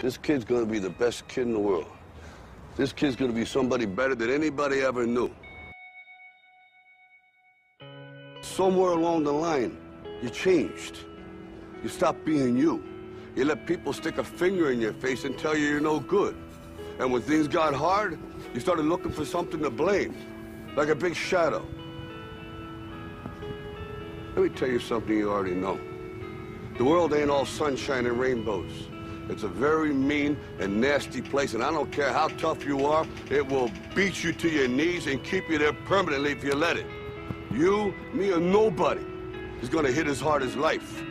This kid's gonna be the best kid in the world. This kid's gonna be somebody better than anybody ever knew. Somewhere along the line, you changed. You stopped being you. You let people stick a finger in your face and tell you you're no good. And when things got hard, you started looking for something to blame, like a big shadow. Let me tell you something you already know. The world ain't all sunshine and rainbows. It's a very mean and nasty place, and I don't care how tough you are, it will beat you to your knees and keep you there permanently if you let it. You, me, or nobody is gonna hit as hard as life.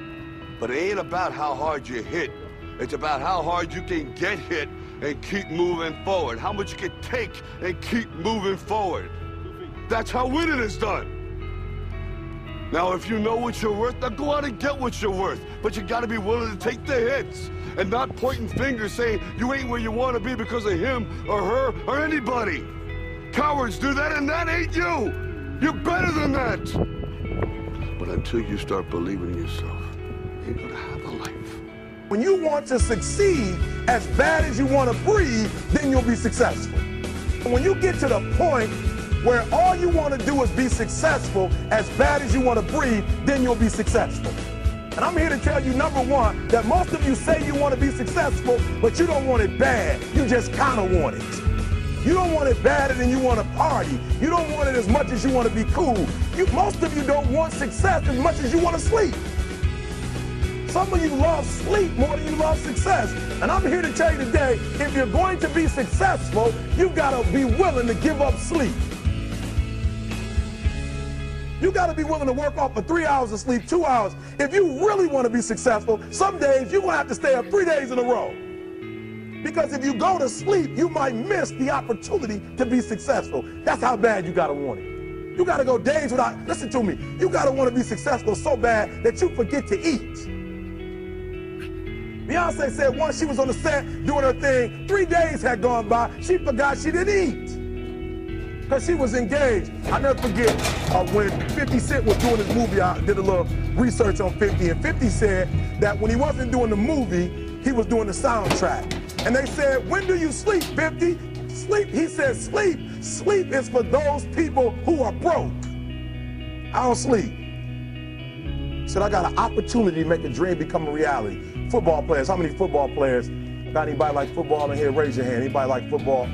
But it ain't about how hard you hit. It's about how hard you can get hit and keep moving forward. How much you can take and keep moving forward. That's how winning is done. Now, if you know what you're worth, now go out and get what you're worth. But you gotta be willing to take the hits and not pointing fingers saying you ain't where you wanna be because of him or her or anybody. Cowards do that, and that ain't you. You're better than that. But until you start believing in yourself, you're gonna have a life. When you want to succeed as bad as you want to breathe, then you'll be successful. When you get to the point where all you want to do is be successful as bad as you want to breathe, then you'll be successful. And I'm here to tell you, number one, that most of you say you want to be successful, but you don't want it bad. You just kind of want it. You don't want it badder than you want to party. You don't want it as much as you want to be cool. Most of you don't want success as much as you want to sleep. Some of you love sleep more than you love success. And I'm here to tell you today, if you're going to be successful, you've got to be willing to give up sleep. You got to be willing to work off for 3 hours of sleep, 2 hours. If you really want to be successful, some days you're going to have to stay up 3 days in a row. Because if you go to sleep, you might miss the opportunity to be successful. That's how bad you got to want it. You got to go days without, listen to me, you got to want to be successful so bad that you forget to eat. Beyonce said once she was on the set doing her thing, 3 days had gone by, she forgot she didn't eat. Because she was engaged. I never forget when 50 Cent was doing his movie, I did a little research on 50, and 50 said that when he wasn't doing the movie, he was doing the soundtrack. And they said, when do you sleep, 50? Sleep, he said, sleep. Sleep is for those people who are broke. I don't sleep. He said, I got an opportunity to make a dream become a reality. Football players, how many football players? Got anybody like football in here? Raise your hand. Anybody like football?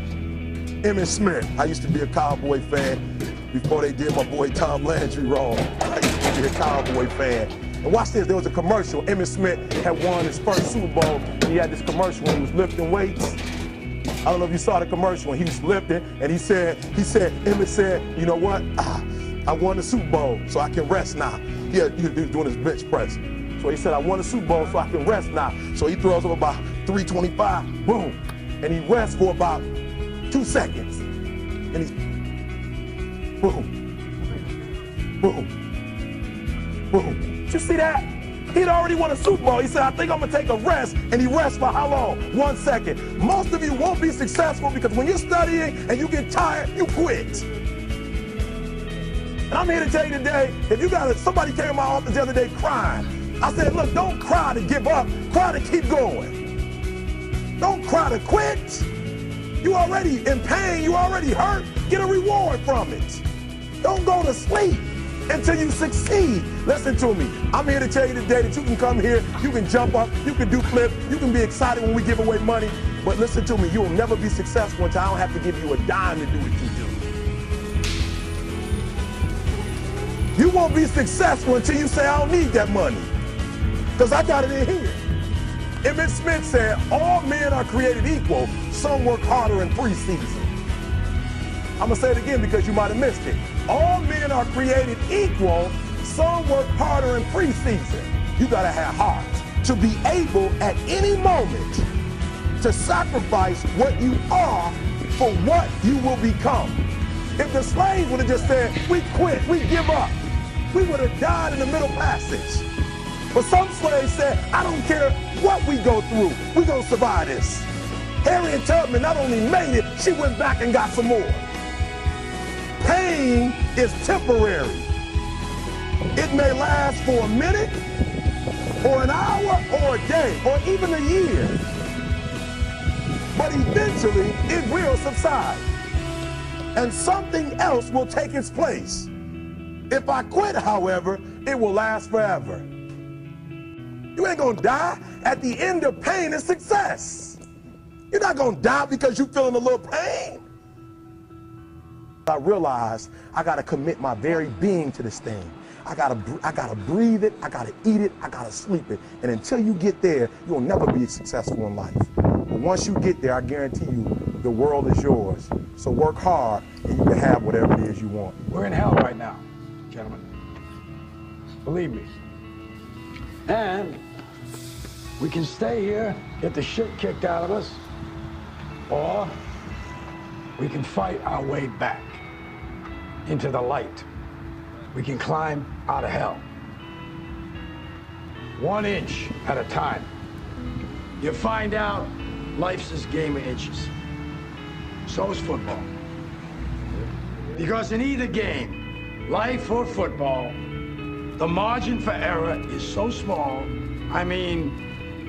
Emmitt Smith. I used to be a Cowboy fan before they did my boy Tom Landry wrong. I used to be a Cowboy fan. And watch this, there was a commercial. Emmitt Smith had won his first Super Bowl, and he had this commercial when he was lifting weights. I don't know if you saw the commercial when he was lifting, and Emmitt said, you know what? I won the Super Bowl, so I can rest now. He was doing his bench press. So he said, I won the Super Bowl, so I can rest now. So he throws up about 325, boom, and he rests for about 2 seconds. And he's boom, boom, boom. Did you see that? He'd already won a Super Bowl. He said, I think I'm gonna take a rest, and he rests for how long? 1 second. Most of you won't be successful because when you're studying and you get tired, you quit. And I'm here to tell you today, if you somebody came to my office the other day crying. I said, look, don't cry to give up, cry to keep going. Don't cry to quit. You already in pain, you already hurt, get a reward from it. Don't go to sleep until you succeed. Listen to me. I'm here to tell you today that you can come here, you can jump up, you can do flips, you can be excited when we give away money, but listen to me, you will never be successful until I don't have to give you a dime to do what you do. You won't be successful until you say, I don't need that money, because I got it in here. Emmitt Smith said, all men are created equal, some work harder in preseason. I'm gonna say it again because you might have missed it. All men are created equal, some work harder in preseason. You gotta have heart to be able at any moment to sacrifice what you are for what you will become. If the slaves would have just said, we quit, we give up, we would have died in the Middle Passage. But some slaves said, I don't care what we go through, we're gonna survive this. Harriet Tubman not only made it, she went back and got some more. Pain is temporary. It may last for a minute, or an hour, or a day, or even a year. eventually it will subside. And something else will take its place. If I quit, however, it will last forever. You ain't gonna die. At the end of pain is success. You're not gonna die because you're feeling a little pain. I realized I gotta commit my very being to this thing. I gotta breathe it, I gotta eat it, I gotta sleep it. And until you get there, you'll never be successful in life. But once you get there, I guarantee you, the world is yours. So work hard and you can have whatever it is you want. We're in hell right now, gentlemen. Believe me. And we can stay here, get the shit kicked out of us, or we can fight our way back into the light. We can climb out of hell. 1 inch at a time. You find out life's this game of inches. So is football. Because in either game, life or football, the margin for error is so small. I mean,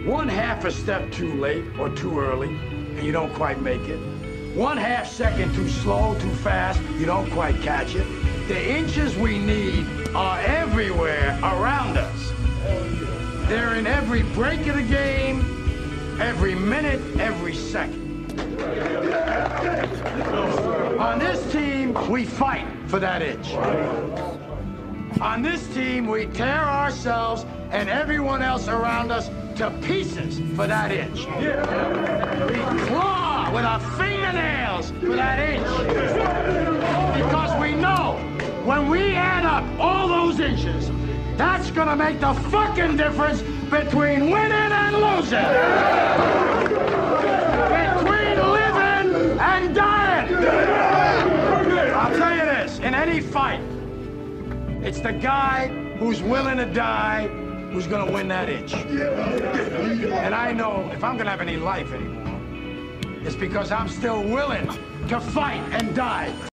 1/2 a step too late or too early, and you don't quite make it. 1/2 second too slow, too fast, you don't quite catch it. The inches we need are everywhere around us. They're in every break of the game, every minute, every second. On this team, we fight for that inch. On this team, we tear ourselves and everyone else around us to pieces for that inch. We claw with our fingernails for that inch. Because we know when we add up all those inches, that's gonna make the fucking difference between winning and losing. Between living and dying. I'll tell you this, in any fight, it's the guy who's willing to die who's gonna win that inch. And I know if I'm gonna have any life anymore, it's because I'm still willing to fight and die